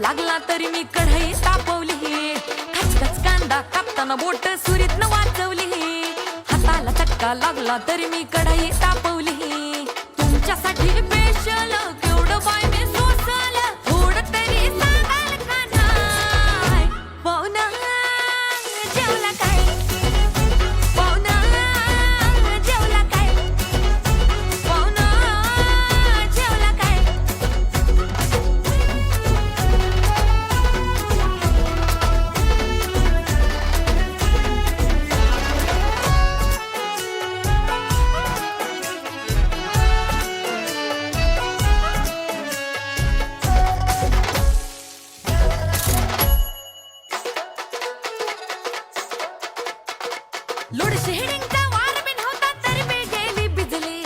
लागला तरी मी कढई तापवली, खचखच कांदा कापताना बोट सुरीत न वाचवली, हाताला चटका लागला तरी मी कढई तापवली. तुमच्यासाठी स्पेशल केवढं बाय मी सोसल, थोडं तरी सांगाल का नाही? पाहुणा जेवला काय? पाहुणा जेवला काय? पाहुणा जेवला काय? लोड शेडिंगचा वार बिन होता तरी मी गेली भिजली,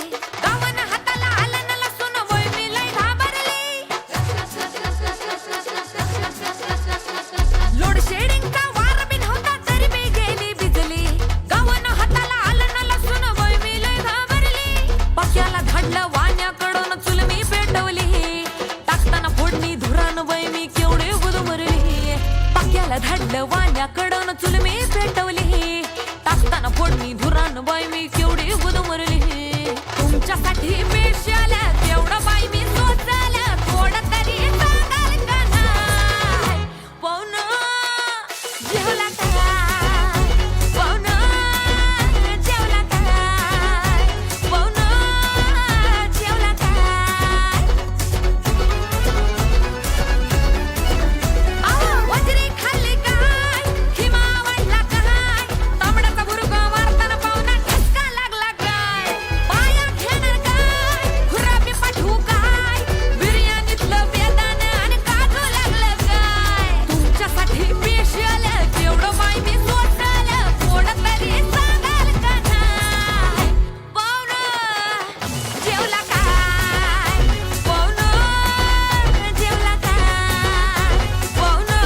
गावानं हाताला आलं न लसूण वय मी लय घाबरली. लोड शेडिंगचा वार बिन होता तरी मी गेली भिजली, गावानं हाताला आलं न लसूण वय मी लय घाबरली. पाक्याला धाडलं वाण्याकडून चूल मी पेटवली, टाकताना फोडणी धुरान वय मी केवढे गुदमरली. पाक्याला धाडलं वाण्याकडून चूल मी पेटवली, टाकताना फोडणी धुरान बाई मी केवढी गुदमरली. तुमच्यासाठी स्पेशल केवढं बाई मी सोचल, थोडं तरी सांगाल का नाही? पाहुणा जेवला काय? पाहुणा जेवला काय? पाहुणा जेवला काय? वजरी खाल्ली काय? खिमा वाढला काय? तांबड्याचा बुरगा मारताना पाहुणा ठसका लागला काय? पाया घेणार काय? खुरापी पाठवू काय? बिर्याणीतलं बेदाण आणि काजू लागलं काय? तुमच्यासाठी स्पेशल केवढं बाई मी सोचल, थोडं तरी सांगाल का नाही? पाहुणा जेवला काय? पाहुणा जेवला काय? पाहुणा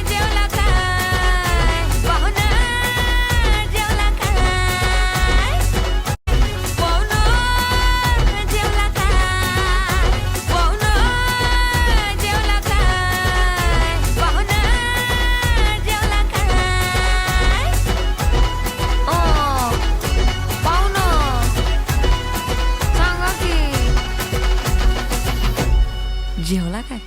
जेवला काय? पाहुणा जेवला काय? पाहुणा जेवला काय? पाहुणा जेवला काय? पाहुणा जेवला काय? पाहुणा सांगा की जेवला काय?